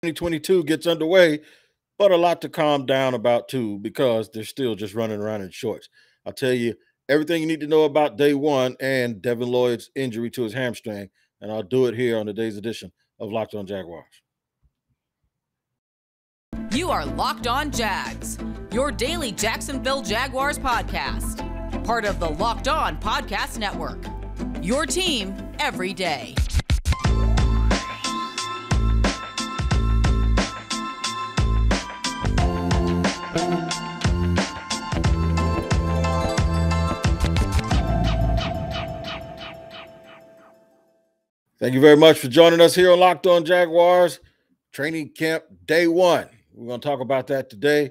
2022 gets underway, but a lot to calm down about too, because they're still just running around in shorts. I'll tell you everything you need to know about day one and Devin Lloyd's injury to his hamstring, and I'll do it here on today's edition of Locked On Jaguars. You are Locked On Jags, your daily Jacksonville Jaguars podcast. Part of the Locked On Podcast Network, your team every day. Thank you very much for joining us here on Locked On Jaguars, training camp day one. We're going to talk about that today,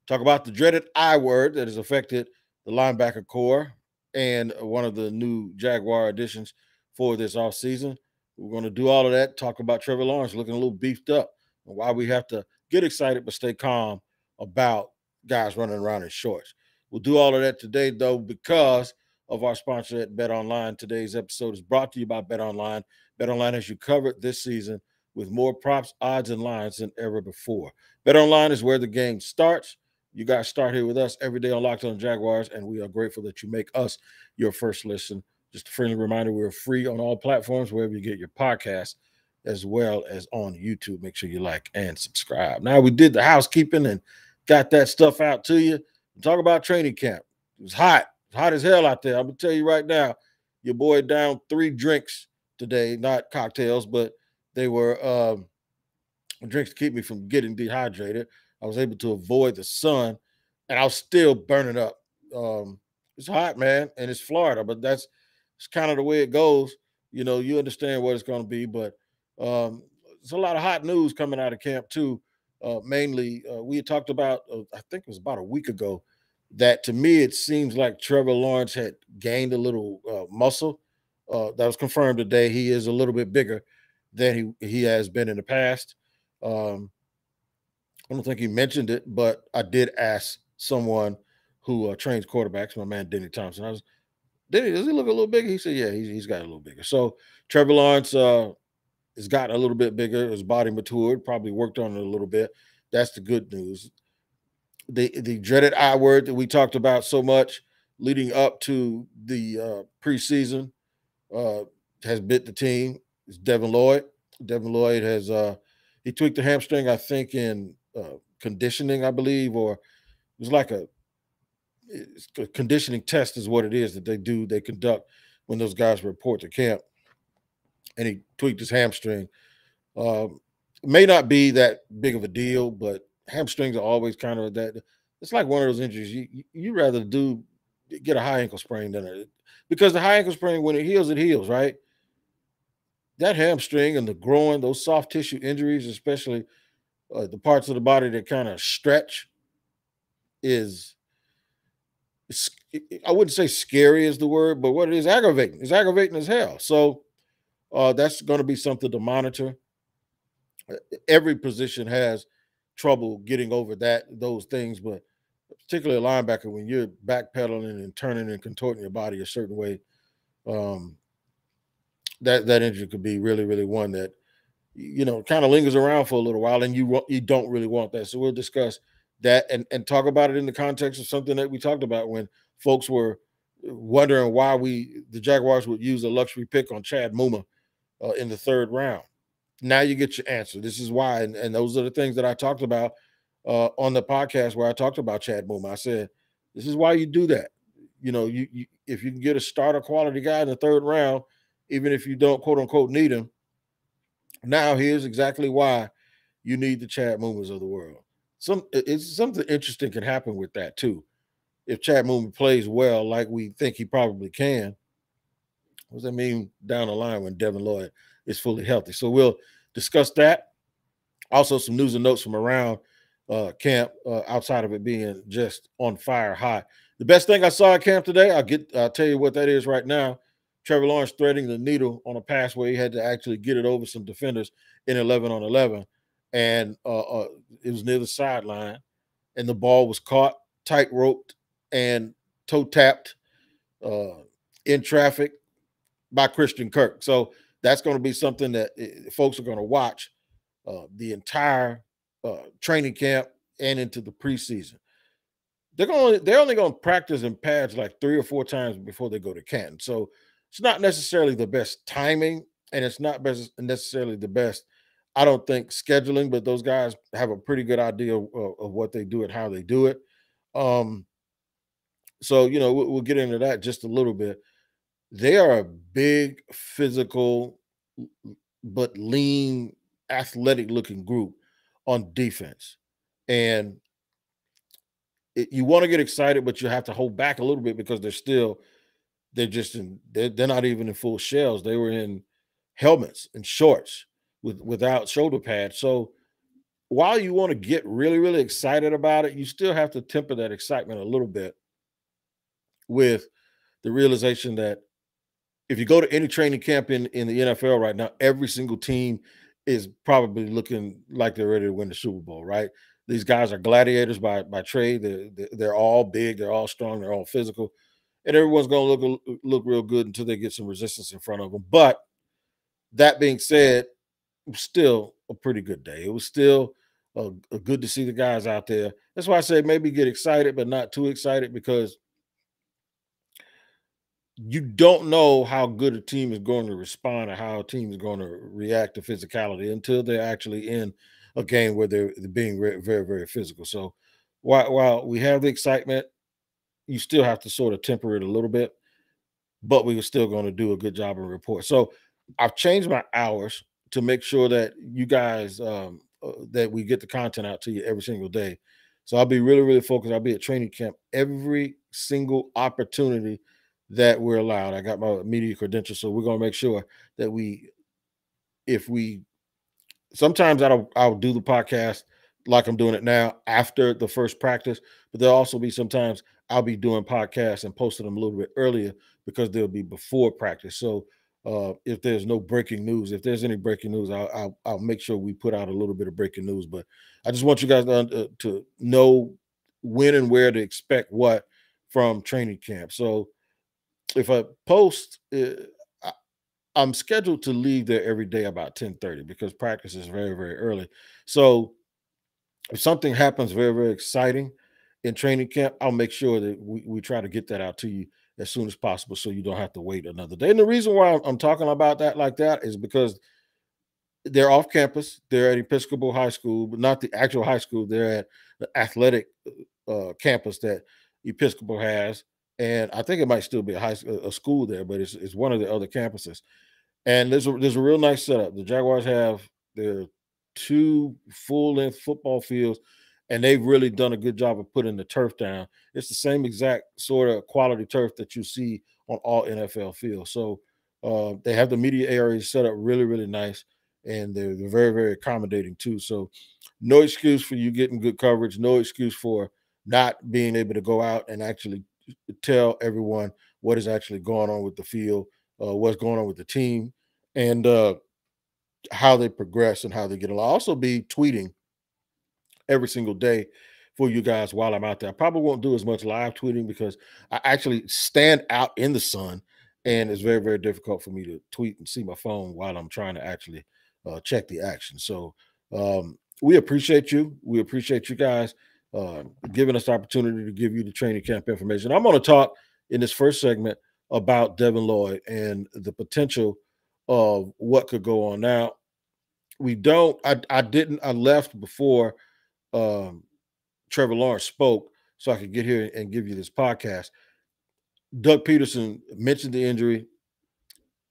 talk about the dreaded I word that has affected the linebacker core and one of the new Jaguar additions for this offseason. We're going to do all of that, talk about Trevor Lawrence looking a little beefed up, and why we have to get excited but stay calm about guys running around in shorts. We'll do all of that today, though, because of our sponsor at BetOnline. Today's episode is brought to you by BetOnline. BetOnline has you covered this season with more props, odds, and lines than ever before. BetOnline is where the game starts. You guys start here with us every day on Locked On Jaguars, and we are grateful that you make us your first listen. Just a friendly reminder, we're free on all platforms, wherever you get your podcasts, as well as on YouTube. Make sure you like and subscribe. Now, we did the housekeeping and got that stuff out to you. Talk about training camp. It was hot. It's hot as hell out there. I'm going to tell you right now, your boy down 3 drinks today, not cocktails, but they were drinks to keep me from getting dehydrated. I was able to avoid the sun, and I was still burning up. It's hot, man, and it's Florida, but it's kind of the way it goes. You know, you understand what it's going to be, but there's a lot of hot news coming out of camp too. Mainly, we had talked about, I think it was about a week ago, that to me it seems like Trevor Lawrence had gained a little muscle. That was confirmed today. He is a little bit bigger than he has been in the past. I don't think he mentioned it, but I did ask someone who trains quarterbacks, my man Denny Thompson. Denny, does he look a little bigger? He said, yeah, he's got a little bigger. So Trevor Lawrence has gotten a little bit bigger. His body matured, probably worked on it a little bit. That's the good news. The dreaded I word that we talked about so much leading up to the preseason has bit the team. It's Devin Lloyd. Devin Lloyd has he tweaked the hamstring, I think, in conditioning, I believe, or it was like a conditioning test is what it is that they conduct when those guys report to camp. And he tweaked his hamstring. May not be that big of a deal, but hamstrings are always kind of that. It's like one of those injuries you rather get a high ankle sprain than it, because the high ankle sprain, when it heals, right? That hamstring and the groin, those soft tissue injuries, especially the parts of the body that kind of stretch, I wouldn't say scary is the word, but what it is, aggravating. It's aggravating as hell. So that's going to be something to monitor. Every position has trouble getting over those things, but particularly a linebacker, when you're backpedaling and turning and contorting your body a certain way, that injury could be really, really one that, kind of lingers around for a little while, and you don't really want that. So we'll discuss that and talk about it in the context of something that we talked about when folks were wondering why the Jaguars would use a luxury pick on Chad Muma in the 3rd round. Now you get your answer. This is why, and those are the things that I talked about on the podcast where I talked about Chad Muma. I said, this is why you do that. You if you can get a starter quality guy in the 3rd round, even if you don't quote unquote need him. Now here's exactly why you need the Chad Mumas of the world. It's something interesting can happen with that too. If Chad Muma plays well, like we think he probably can, what does that mean down the line when Devin Lloyd is fully healthy? So we'll discuss that. Also, some news and notes from around camp, outside of it being just on fire hot. The best thing I saw at camp today, I'll tell you what that is right now. Trevor Lawrence threading the needle on a pass where he had to actually get it over some defenders in 11-on-11. And it was near the sideline, and the ball was caught, tight roped, and toe tapped in traffic by Christian Kirk. So that's going to be something that folks are going to watch the entire training camp and into the preseason. They're only going to practice in pads like 3 or 4 times before they go to Canton. So it's not necessarily the best timing, and it's not necessarily the best, I don't think, scheduling. But those guys have a pretty good idea of what they do and how they do it. So we'll get into that just a little bit. They are a big, physical, but lean, athletic-looking group on defense, and you want to get excited, but you have to hold back a little bit because they're not even in full shells. They were in helmets and shorts without shoulder pads. So while you want to get really, really excited about it, you still have to temper that excitement a little bit with the realization that if you go to any training camp in the NFL right now, every single team is probably looking like they're ready to win the Super Bowl, right? These guys are gladiators by trade. They're all big, they're all strong, they're all physical, and everyone's going to look real good until they get some resistance in front of them. But that being said, it was still a pretty good day. It was still good to see the guys out there. That's why I say maybe get excited, but not too excited, because you don't know how good a team is going to respond or how a team is going to react to physicality until they're actually in a game where they're being very, very physical. So while we have the excitement, you still have to sort of temper it a little bit, but we were still going to do a good job of report. So I've changed my hours to make sure that you guys, that we get the content out to you every single day. So I'll be really, really focused. I'll be at training camp every single opportunity that we're allowed. I got my media credentials, so we're going to make sure that sometimes I'll do the podcast like I'm doing it now after the first practice, but there'll also be sometimes I'll be doing podcasts and posting them a little bit earlier because they'll be before practice. So if there's no breaking news, if there's any breaking news, I'll make sure we put out a little bit of breaking news. But I just want you guys to know when and where to expect what from training camp. So if I post, I'm scheduled to leave there every day about 10:30 because practice is very, very early. So if something happens very, very exciting in training camp, I'll make sure that we try to get that out to you as soon as possible so you don't have to wait another day. And the reason why I'm talking about that like that is because they're off campus. They're at Episcopal High School, but not the actual high school. They're at the athletic campus that Episcopal has. And I think it might still be a school there, but it's one of the other campuses. And there's a real nice setup. The Jaguars have their 2 full-length football fields, and they've really done a good job of putting the turf down. It's the same exact sort of quality turf that you see on all NFL fields. So they have the media areas set up really, really nice, and they're very, very accommodating too. So no excuse for you getting good coverage. No excuse for not being able to go out and actually tell everyone what is actually going on with the field, what's going on with the team, and how they progress and how they get along. I'll also be tweeting every single day for you guys while I'm out there. I probably won't do as much live tweeting because I actually stand out in the sun, and it's very, very difficult for me to tweet and see my phone while I'm trying to actually check the action. So we appreciate you. We appreciate you guys giving us the opportunity to give you the training camp information. I'm going to talk in this first segment about Devin Lloyd and the potential of what could go on. Now, I left before Trevor Lawrence spoke so I could get here and give you this podcast. Doug Pederson mentioned the injury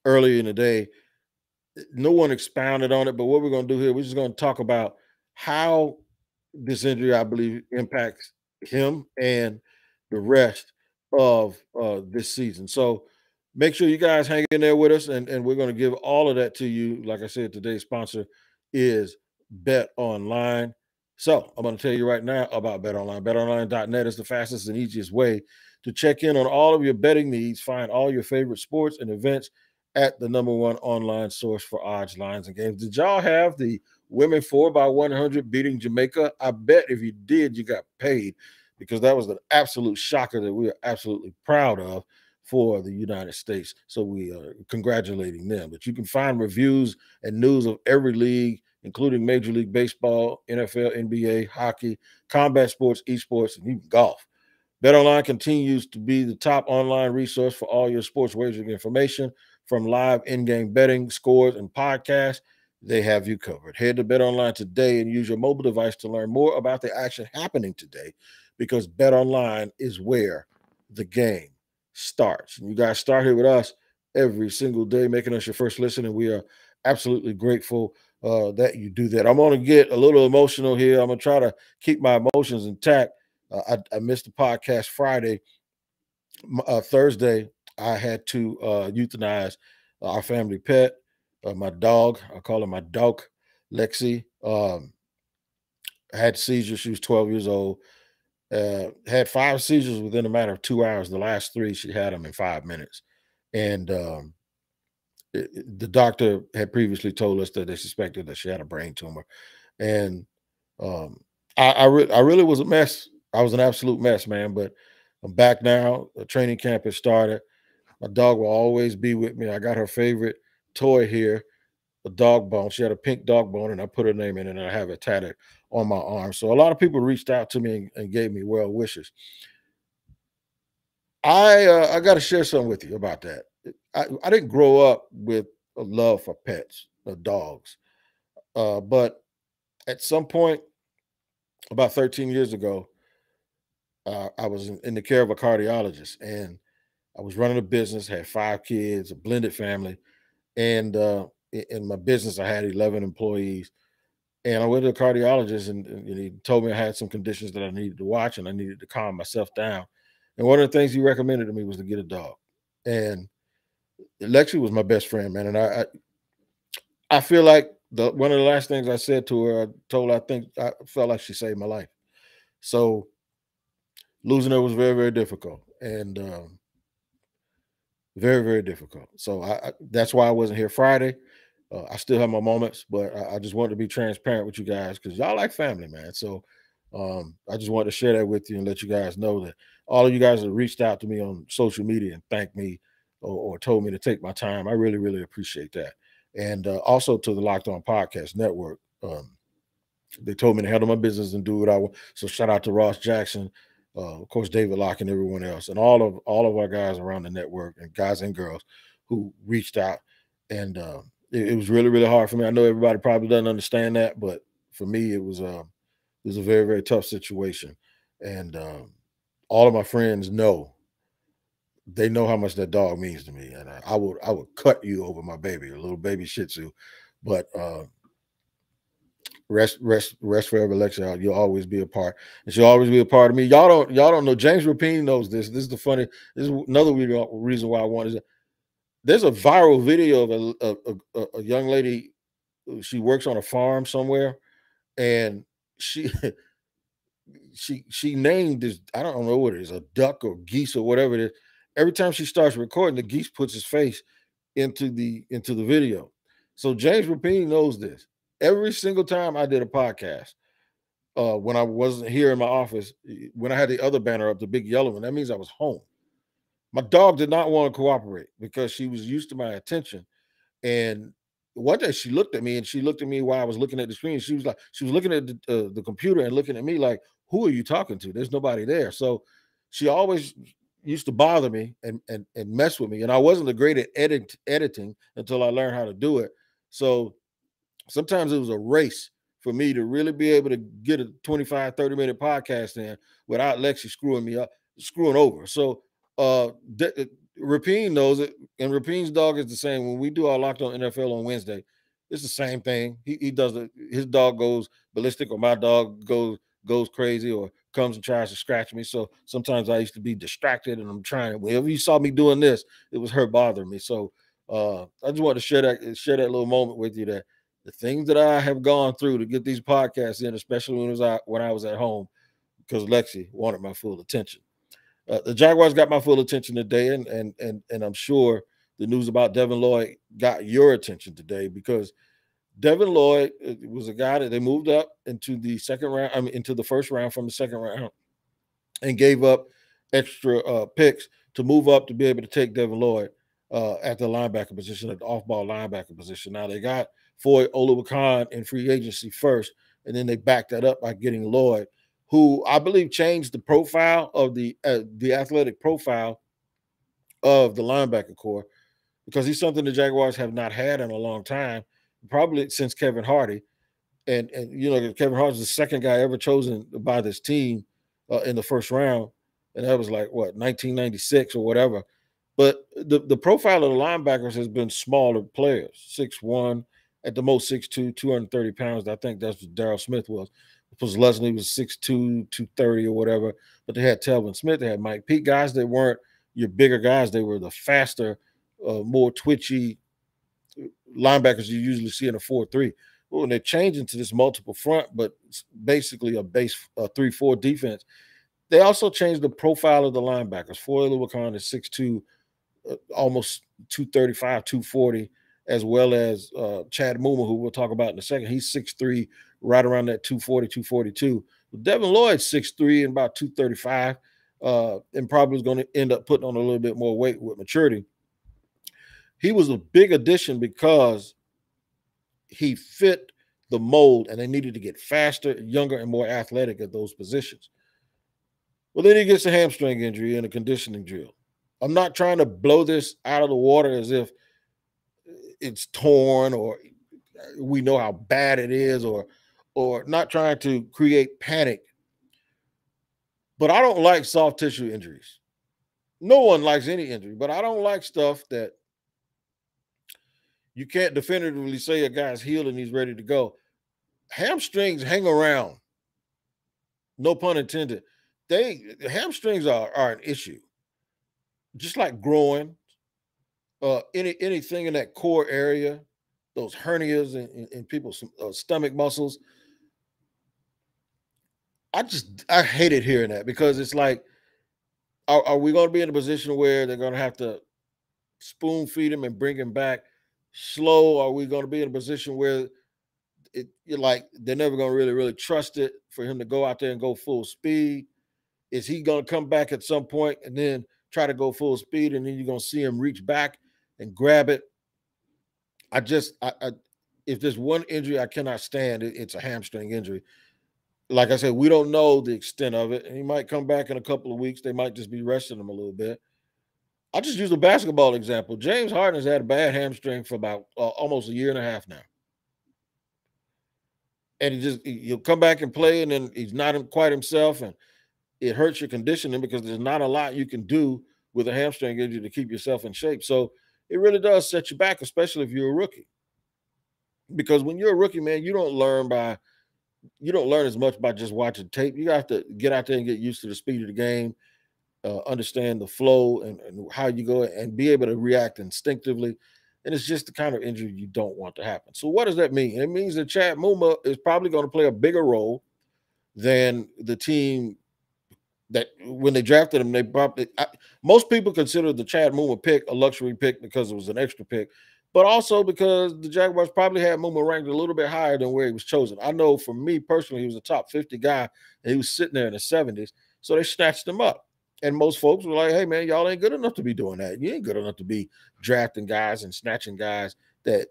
earlier in the day. No one expounded on it, but what we're going to do here, we're just going to talk about how this injury, I believe, impacts him and the rest of this season. So make sure you guys hang in there with us, and we're going to give all of that to you. Like I said, today's sponsor is BetOnline. So I'm going to tell you right now about BetOnline. BetOnline.net is the fastest and easiest way to check in on all of your betting needs. Find all your favorite sports and events at the #1 online source for odds, lines, and games. Did y'all have the women 4x100 beating Jamaica? I bet if you did, you got paid, because that was an absolute shocker that we are absolutely proud of for the United States. So we are congratulating them. But you can find reviews and news of every league including Major League Baseball, NFL, NBA, hockey, combat sports, esports, and even golf. BetOnline continues to be the top online resource for all your sports wagering information, from live in-game betting, scores, and podcasts. They have you covered. Head to BetOnline today and use your mobile device to learn more about the action happening today, because BetOnline is where the game starts. And you guys start here with us every single day, making us your first listen, and we are absolutely grateful that you do that. I'm going to get a little emotional here. I'm going to try to keep my emotions intact. I missed the podcast Friday. Thursday, I had to euthanize our family pet, my dog. I call her my dog, Lexi. Had seizures. She was 12 years old. Had 5 seizures within a matter of 2 hours. The last 3, she had them in 5 minutes. And the doctor had previously told us that they suspected that she had a brain tumor. And I really was a mess. I was an absolute mess, man. But I'm back now. The training camp has started. My dog will always be with me. I got her favorite toy here, a dog bone. She had a pink dog bone, and I put her name in it, and I have it tatted on my arm. So a lot of people reached out to me and gave me well wishes. I got to share something with you about that. I didn't grow up with a love for pets, dogs. But at some point, about 13 years ago, I was in the care of a cardiologist, and I was running a business, had 5 kids, a blended family. And in my business, I had 11 employees. And I went to a cardiologist, and he told me I had some conditions that I needed to watch, and I needed to calm myself down. And one of the things he recommended to me was to get a dog. And Lexi was my best friend, man. And I feel like one of the last things I said to her, I felt like she saved my life. So losing her was very, very difficult, and very, very difficult. So that's why I wasn't here Friday. I still have my moments, but I just wanted to be transparent with you guys, because y'all like family, man. So I just wanted to share that with you and let you guys know that all of you guys that reached out to me on social media and thanked me or told me to take my time, I really, really appreciate that. And also to the Locked On Podcast Network, they told me to handle my business and do what I want. So shout out to Ross Jackson, of course, David Locke, and everyone else, and all of our guys around the network, and guys and girls who reached out. And it was really, really hard for me. I know everybody probably doesn't understand that, but for me, it was a very, very tough situation. And all of my friends know. They know how much that dog means to me, and I would cut you over my baby, a little baby Shih Tzu. But rest forever, Lexi. You'll always be a part, and she'll always be a part of me. Y'all don't know. James Rapine knows this. This is another reason why I wanted. There's a viral video of a young lady. She works on a farm somewhere, and she named this, I don't know what it is, a duck or geese or whatever it is. Every time she starts recording, the geese puts his face into the video. So James Rapine knows this. Every single time I did a podcast, when I wasn't here in my office, when I had the other banner up, the big yellow one, that means I was home. My dog did not want to cooperate because she was used to my attention. And one day she looked at me while I was looking at the screen. She was looking at the computer and looking at me like, who are you talking to? There's nobody there. So she always used to bother me and mess with me. And I wasn't a great at editing until I learned how to do it. So sometimes it was a race for me to really be able to get a 25, 30-minute podcast in without Lexi screwing over. So Rapine knows it, and Rapine's dog is the same. When we do our Locked On NFL on Wednesday, it's the same thing. He does it. His dog goes ballistic, or my dog goes crazy, or comes and tries to scratch me. So sometimes I used to be distracted, and I'm trying. Whenever you saw me doing this, it was her bothering me. So I just wanted to share that little moment with you, that the things that I have gone through to get these podcasts in, especially when I was at home, because Lexi wanted my full attention. The Jaguars got my full attention today, and I'm sure the news about Devin Lloyd got your attention today, because Devin Lloyd was a guy that they moved up into the second round, into the first round from the second round, and gave up extra picks to move up to be able to take Devin Lloyd at the linebacker position, at the off-ball linebacker position. Now they got for Oluwakan in free agency first, and then they backed that up by getting Lloyd, who I believe changed the profile of the athletic profile of the linebacker core, because he's something the Jaguars have not had in a long time, probably since Kevin Hardy. And Kevin Hardy's the second guy ever chosen by this team in the first round, and that was like 1996 or whatever. But the profile of the linebackers has been smaller players, 6'1", at the most 6'2", 230 pounds. I think that's what Darryl Smith was. Because Leslie was 6'2", 230 or whatever. But they had Telvin Smith, they had Mike Peake, guys that weren't your bigger guys. They were the faster, more twitchy linebackers you usually see in a 4-3. Well, when they're changing to this multiple front, but it's basically a base 3-4 defense, they also changed the profile of the linebackers. Foy Oluwakan is 6'2", almost 235, 240, as well as Chad Muma, who we'll talk about in a second. He's 6'3", right around that 240, 242. Devin Lloyd, 6'3", and about 235, and probably is going to end up putting on a little bit more weight with maturity. He was a big addition because he fit the mold, and they needed to get faster, younger, and more athletic at those positions. Well, then he gets a hamstring injury in a conditioning drill. I'm not trying to blow this out of the water as if it's torn or we know how bad it is, or not trying to create panic. But I don't like soft tissue injuries. No one likes any injury, but I don't like stuff that you can't definitively say a guy's healed and he's ready to go. Hamstrings hang around. No pun intended. Hamstrings are an issue. Just like groin, anything in that core area, those hernias in people's stomach muscles. I hated hearing that, because it's like, are we going to be in a position where they're going to have to spoon feed him and bring him back slow? Are we going to be in a position where you're like, they're never going to really trust it for him to go out there and go full speed? Is he going to come back at some point and then try to go full speed, and then you're going to see him reach back and grab it? If there's one injury I cannot stand, it's a hamstring injury. Like I said, we don't know the extent of it, and he might come back in a couple of weeks. They might just be resting him a little bit. I just use a basketball example. James Harden has had a bad hamstring for about almost a year and a half now. And he'll come back and play, and then he's not quite himself, and it hurts your conditioning, because there's not a lot you can do with a hamstring injury to keep yourself in shape. So it really does set you back, especially if you're a rookie. Because when you're a rookie, man, you don't learn as much by just watching tape. You have to get out there and get used to the speed of the game, understand the flow and how you go, and be able to react instinctively. And it's just the kind of injury you don't want to happen. So what does that mean? It means that Chad Muma is probably going to play a bigger role than the team that when they drafted him, most people consider the Chad Muma pick a luxury pick because it was an extra pick, but also because the Jaguars probably had Muma ranked a little bit higher than where he was chosen. I know for me personally, he was a top 50 guy, and he was sitting there in the 70s, so they snatched him up. And most folks were like, hey, man, y'all ain't good enough to be doing that. You ain't good enough to be drafting guys and snatching guys that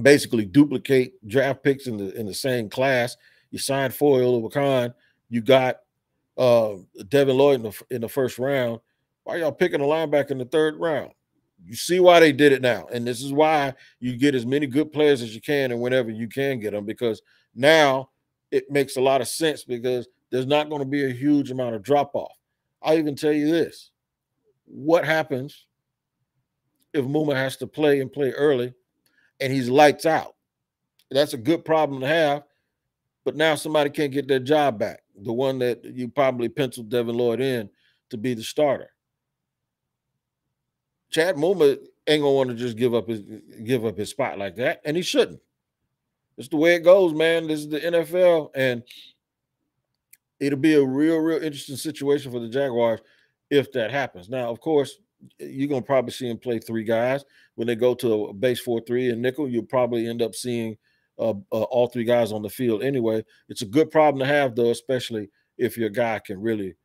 basically duplicate draft picks in the same class. You signed Foy Oluwakan. You got Devin Lloyd in the first round. Why are y'all picking a linebacker in the third round? You see why they did it now. And this is why you get as many good players as you can, and whenever you can get them, because now it makes a lot of sense, because there's not going to be a huge amount of drop-off. I'll even tell you this. What happens if Muma has to play early and he's lights out? That's a good problem to have, but now somebody can't get their job back, the one that you probably penciled Devin Lloyd in to be the starter. Chad Muma ain't gonna want to just give up his spot like that, and he shouldn't. It's the way it goes, man. This is the NFL, and it'll be a real interesting situation for the Jaguars if that happens. Now, of course, you're gonna probably see him play three guys. When they go to a base 4-3 and nickel, you'll probably end up seeing all three guys on the field anyway. It's a good problem to have, though, especially if your guy can really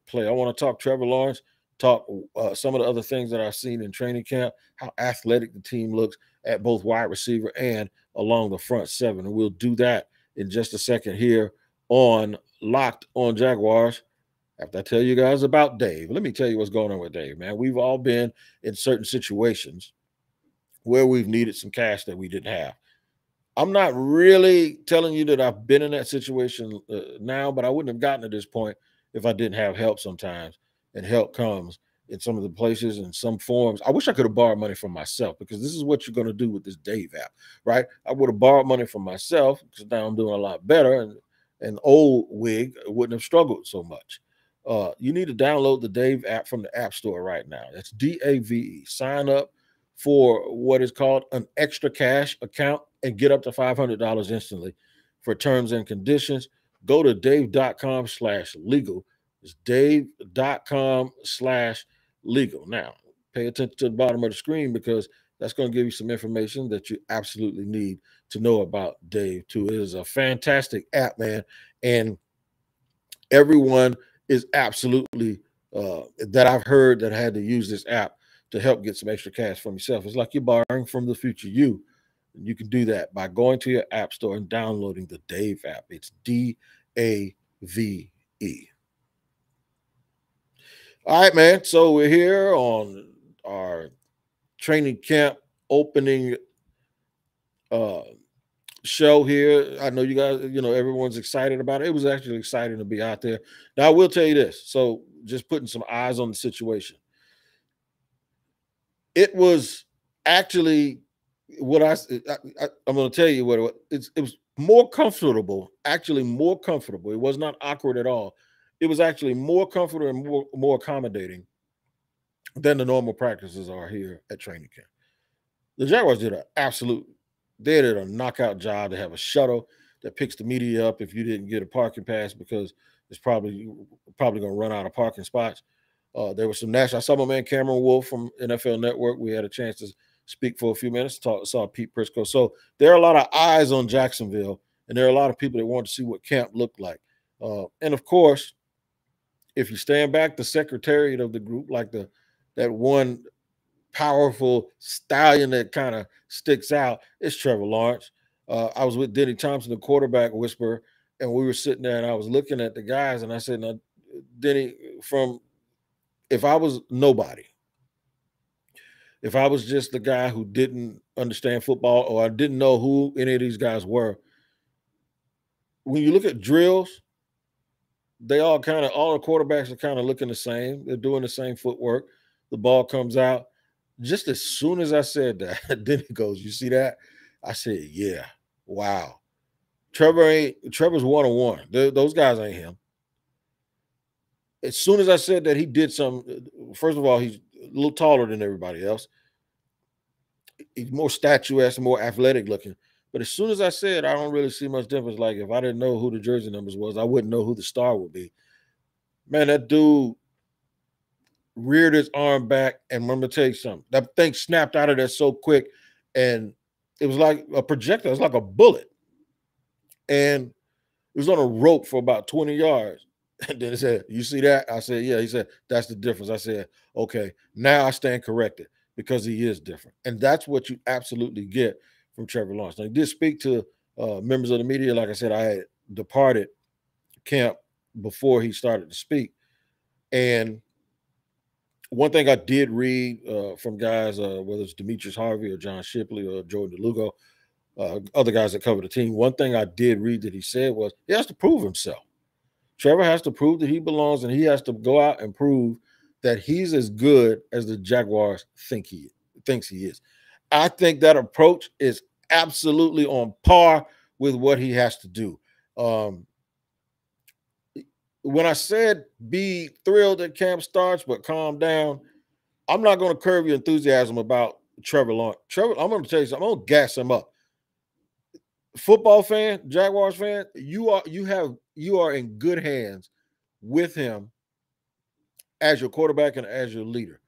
play. I want to talk Trevor Lawrence, talk some of the other things that I've seen in training camp, how athletic the team looks, at both wide receiver and along the front seven. And we'll do that in just a second here on Locked on Jaguars. After I tell you guys about Dave, let me tell you what's going on with Dave, man. We've all been in certain situations where we've needed some cash that we didn't have. I'm not really telling you that I've been in that situation now, but I wouldn't have gotten to this point if I didn't have help sometimes. And help comes in some of the places, in some forms. I wish I could have borrowed money from myself, because this is what you're going to do with this Dave app, right? I would have borrowed money from myself, because now I'm doing a lot better, and an old wig wouldn't have struggled so much. You need to download the Dave app from the App Store right now. That's DAVE. Sign up for what is called an extra cash account and get up to $500 instantly. For terms and conditions, go to dave.com/legal. It's dave.com/legal. Now, pay attention to the bottom of the screen, because that's going to give you some information that you absolutely need to know about Dave, too. It is a fantastic app, man. And everyone is absolutely that I've heard that had to use this app to help get some extra cash from yourself. It's like you're borrowing from the future you. And you can do that by going to your app store and downloading the Dave app. It's DAVE. All right, man. So we're here on our training camp opening show here. I know you guys, everyone's excited about it. It was actually exciting to be out there. Now, I will tell you this. So just putting some eyes on the situation. It was actually what I'm going to tell you what it was more comfortable, actually more comfortable. It was not awkward at all. It was actually more comfortable and more accommodating than the normal practices are here at training camp. The Jaguars did they did a knockout job. They have a shuttle that picks the media up if you didn't get a parking pass, because it's probably going to run out of parking spots. There was some national. I saw my man Cameron Wolf from NFL Network. We had a chance to speak for a few minutes. Saw Pete Prisco. So there are a lot of eyes on Jacksonville, and there are a lot of people that want to see what camp looked like. And of course, if you stand back, the secretariat of the group, like that one powerful stallion that kind of sticks out, is Trevor Lawrence. I was with Denny Thompson, the quarterback whisperer, and we were sitting there, and I was looking at the guys, and I said, "Now, Denny, if I was nobody, if I was just the guy who didn't understand football, or I didn't know who any of these guys were, when you look at drills, they all the quarterbacks are kind of looking the same. They're doing the same footwork. The ball comes out. Just as soon as I said that, then he goes, "You see that?" I said, "Yeah, wow." Trevor's one-on-one. Those guys ain't him. As soon as I said that, he did something. First of all, he's a little taller than everybody else. He's more statuesque and more athletic looking. But as soon as I said, I don't really see much difference. Like, if I didn't know who the jersey numbers was, I wouldn't know who the star would be. Man, that dude reared his arm back, and I'm going to tell you something. That thing snapped out of there so quick, and it was like a projectile. It was like a bullet. And it was on a rope for about 20 yards. And then he said, "You see that?" I said, "Yeah." He said, "That's the difference." I said, "Okay, now I stand corrected, because he is different." And that's what you absolutely get from Trevor Lawrence. Now, he did speak to members of the media. Like I said, I had departed camp before he started to speak. And one thing I did read from guys, whether it's Demetrius Harvey or John Shipley or Jordan DeLugo, other guys that cover the team, one thing I did read that he said was he has to prove himself. Trevor has to prove that he belongs, and he has to go out and prove that he's as good as the Jaguars thinks he is. I think that approach is absolutely on par with what he has to do. When I said be thrilled that camp starts, but calm down, I'm not going to curb your enthusiasm about Trevor Lawrence. I'm going to tell you something. I'm going to gas him up. Football fan, Jaguars fan, you are in good hands with him as your quarterback and as your leader.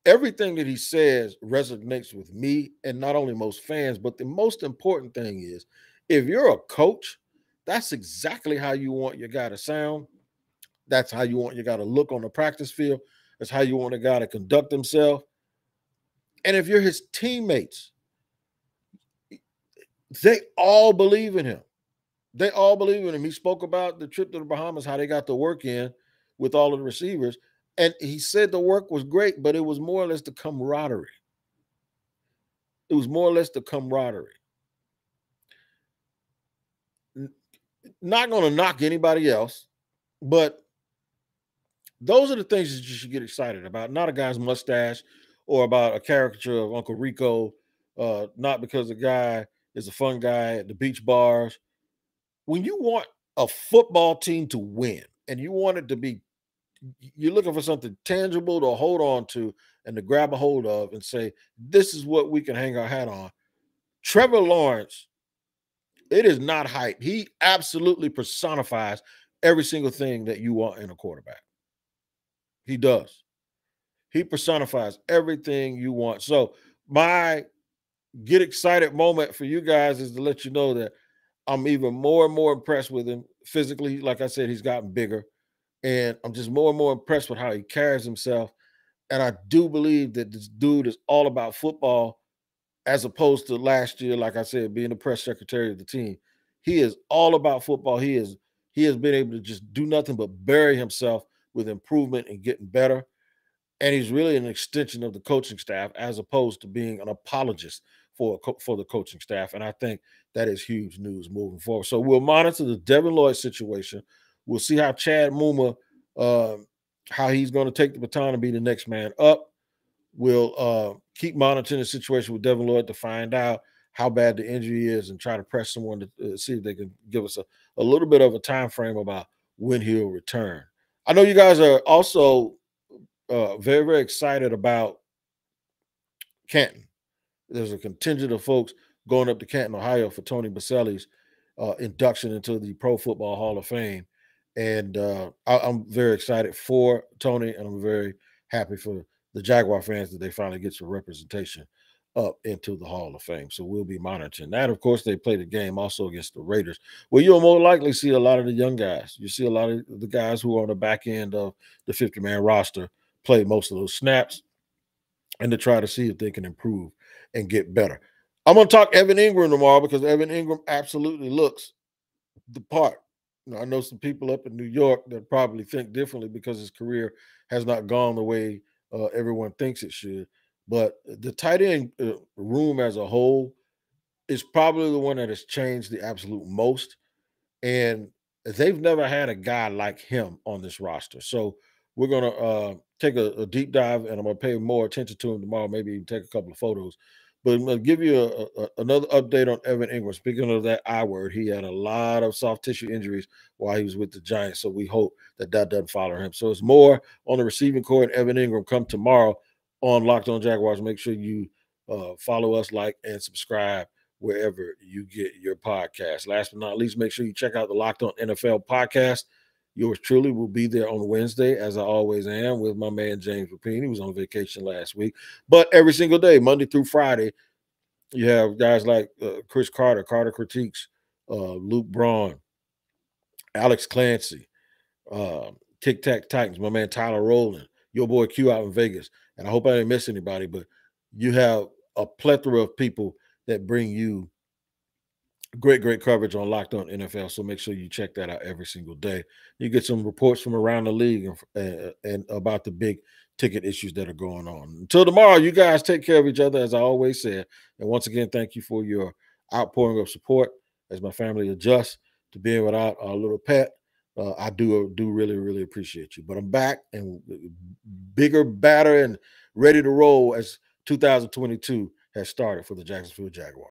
Everything that he says resonates with me, and not only most fans, but the most important thing is, if you're a coach, that's exactly how you want your guy to sound. That's how you want your guy to look on the practice field. That's how you want a guy to conduct himself. And if you're his teammates, They all believe in him. They all believe in him. He spoke about the trip to the Bahamas, how they got the work in with all of the receivers. And he said the work was great, but it was more or less the camaraderie. It was more or less the camaraderie. Not going to knock anybody else, but those are the things that you should get excited about. Not a guy's mustache or about a caricature of Uncle Rico. Not because the guy is a fun guy at the beach bars. When you want a football team to win and you want it to be, you're looking for something tangible to hold on to and to grab a hold of and say, this is what we can hang our hat on. Trevor Lawrence, it is not hype. He absolutely personifies every single thing that you want in a quarterback. He does. He personifies everything you want. So my get excited moment for you guys is to let you know that I'm even more and more impressed with him physically. Like I said, he's gotten bigger. And I'm just more and more impressed with how he carries himself. And I do believe that this dude is all about football as opposed to last year, like I said, being the press secretary of the team. He is all about football. He has been able to just do nothing but bury himself with improvement and getting better. And he's really an extension of the coaching staff as opposed to being an apologist for the coaching staff. And I think that is huge news moving forward. So we'll monitor the Devin Lloyd situation. We'll see how Chad Muma, how he's going to take the baton and be the next man up. We'll keep monitoring the situation with Devin Lloyd to find out how bad the injury is and try to press someone to see if they can give us a little bit of a time frame about when he'll return. I know you guys are also very, very excited about Canton. There's a contingent of folks going up to Canton, Ohio for Tony Baselli's induction into the Pro Football Hall of Fame. And I'm very excited for Tony, and I'm very happy for the Jaguar fans that they finally get some representation up into the Hall of Fame. So we'll be monitoring that. Of course, they play the game also against the Raiders. Well, you'll more likely see a lot of the young guys. You see a lot of the guys who are on the back end of the 50-man roster play most of those snaps and to try to see if they can improve and get better. I'm going to talk Evan Ingram tomorrow because Evan Ingram absolutely looks the part. I know some people up in New York that probably think differently because his career has not gone the way everyone thinks it should. But the tight end room as a whole is probably the one that has changed the absolute most. And they've never had a guy like him on this roster. So we're going to take a deep dive, and I'm going to pay more attention to him tomorrow, maybe even take a couple of photos. But I'm going to give you another update on Evan Ingram. Speaking of that I word, he had a lot of soft tissue injuries while he was with the Giants. So we hope that doesn't follow him. So it's more on the receiving core and Evan Ingram. Come tomorrow on Locked On Jaguars. Make sure you follow us, like, and subscribe wherever you get your podcast. Last but not least, make sure you check out the Locked On NFL podcast. Yours truly will be there on Wednesday, as I always am, with my man James Rapine. He was on vacation last week. But every single day, Monday through Friday, you have guys like Chris Carter Critiques, Luke Braun, Alex Clancy, Tic Tac Titans, my man Tyler Rowland, your boy Q out in Vegas. And I hope I didn't miss anybody, but you have a plethora of people that bring you great coverage on Locked On NFL. So make sure you check that out every single day. You get some reports from around the league and about the big ticket issues that are going on. Until tomorrow, you guys take care of each other, as I always said. And once again, thank you for your outpouring of support as my family adjusts to being without our little pet. I do really appreciate you. But I'm back and bigger, badder, and ready to roll as 2022 has started for the Jacksonville Jaguars.